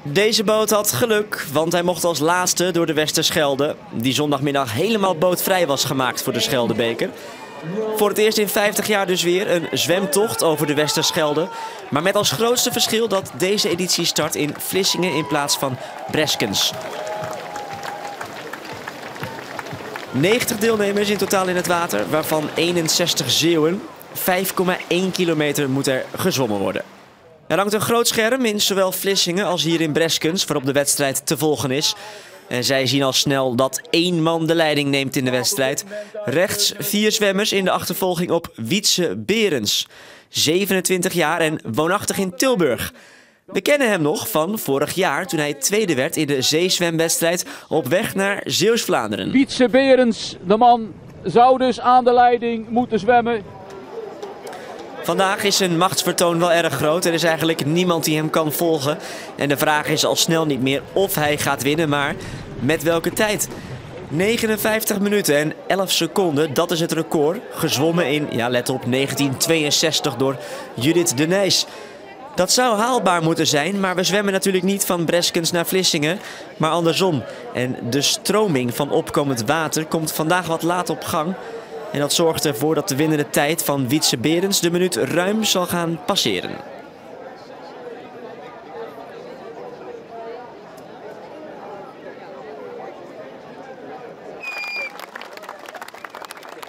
Deze boot had geluk, want hij mocht als laatste door de Westerschelde, die zondagmiddag helemaal bootvrij was gemaakt voor de Scheldebeker. Voor het eerst in 50 jaar dus weer een zwemtocht over de Westerschelde. Maar met als grootste verschil dat deze editie start in Vlissingen in plaats van Breskens. 90 deelnemers in totaal in het water, waarvan 61 Zeeuwen. 5,1 kilometer moet er gezwommen worden. Er hangt een groot scherm in zowel Vlissingen als hier in Breskens, waarop de wedstrijd te volgen is. En zij zien al snel dat 1 man de leiding neemt in de wedstrijd. Rechts 4 zwemmers in de achtervolging op Wietse Berends. 27 jaar en woonachtig in Tilburg. We kennen hem nog van vorig jaar toen hij tweede werd in de zeezwemwedstrijd op weg naar Zeeuws-Vlaanderen. Wietse Berends, de man, zou dus aan de leiding moeten zwemmen. Vandaag is zijn machtsvertoon wel erg groot. Er is eigenlijk niemand die hem kan volgen. En de vraag is al snel niet meer of hij gaat winnen, maar met welke tijd. 59 minuten en 11 seconden, dat is het record. Gezwommen in, ja let op, 1962 door Judith de Nijs. Dat zou haalbaar moeten zijn, maar we zwemmen natuurlijk niet van Breskens naar Vlissingen, maar andersom. En de stroming van opkomend water komt vandaag wat laat op gang. En dat zorgt ervoor dat de winnende tijd van Wietse Berends de minuut ruim zal gaan passeren.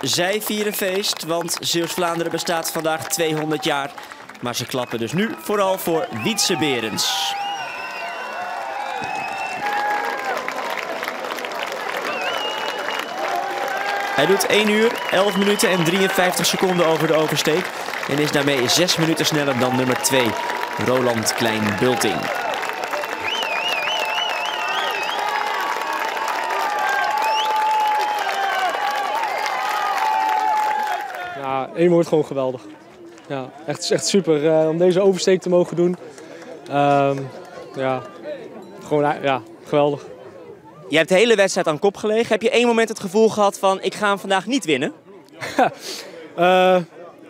Zij vieren feest, want Zeeuws-Vlaanderen bestaat vandaag 200 jaar. Maar ze klappen dus nu vooral voor Wietse Berends. Hij doet 1 uur, 11 minuten en 53 seconden over de oversteek. En is daarmee 6 minuten sneller dan nummer 2, Roland Klein-Bulting. Ja, één woord, gewoon geweldig. Ja, echt super om deze oversteek te mogen doen. Geweldig. Je hebt de hele wedstrijd aan kop gelegen. Heb je één moment het gevoel gehad van ik ga hem vandaag niet winnen?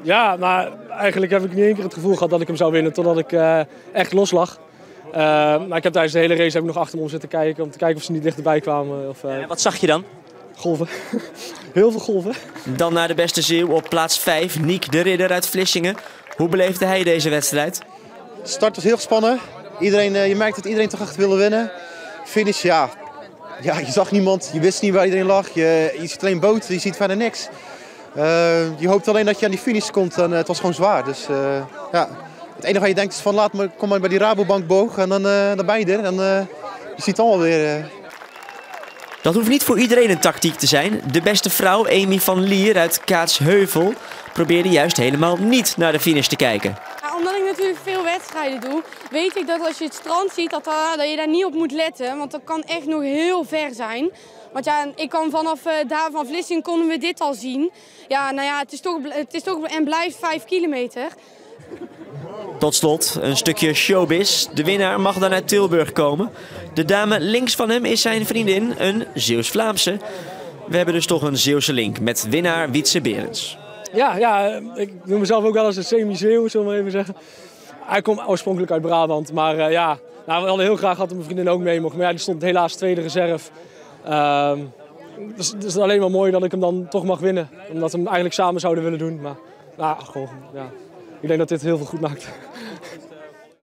Ja, maar eigenlijk heb ik niet één keer het gevoel gehad dat ik hem zou winnen totdat ik echt los lag. Maar ik heb tijdens de hele race nog achter me om zitten kijken om te kijken of ze niet dichterbij kwamen. Wat zag je dan? Golven. Heel veel golven. Dan naar de beste Zeeuw op plaats 5, Niek de Ridder uit Vlissingen. Hoe beleefde hij deze wedstrijd? De start was heel gespannen. Je merkt dat iedereen toch echt wilde winnen. Finish, ja, je zag niemand, je wist niet waar iedereen lag. Je ziet alleen boten, je ziet verder niks. Je hoopt alleen dat je aan die finish komt en het was gewoon zwaar. Dus ja, het enige wat je denkt is van kom maar bij die Rabobankboog en dan ben je er. En je ziet het allemaal weer. Dat hoeft niet voor iedereen een tactiek te zijn. De beste vrouw, Amy van Lier uit Kaatsheuvel, probeerde juist helemaal niet naar de finish te kijken. Ja, omdat ik natuurlijk veel wedstrijden doe, weet ik dat als je het strand ziet, dat je daar niet op moet letten. Want dat kan echt nog heel ver zijn. Want ja, ik kan vanaf daar van Vlissingen konden we dit al zien. Ja, nou ja, het is toch en blijft 5 kilometer. Tot slot een stukje showbiz. De winnaar mag dan uit Tilburg komen. De dame links van hem is zijn vriendin, een Zeeuws-Vlaamse. We hebben dus toch een Zeeuwse link met winnaar Wietse Berends. Ja, ik noem mezelf ook wel eens een semi-Zeeuw, zullen we maar even zeggen. Hij komt oorspronkelijk uit Brabant, maar we hadden heel graag gehad dat mijn vriendin ook mee mocht. Maar ja, die stond helaas tweede reserve. Dus het is alleen maar mooi dat ik hem dan toch mag winnen. Omdat we hem eigenlijk samen zouden willen doen. Maar gewoon, ja. Ik denk dat dit heel veel goed maakt.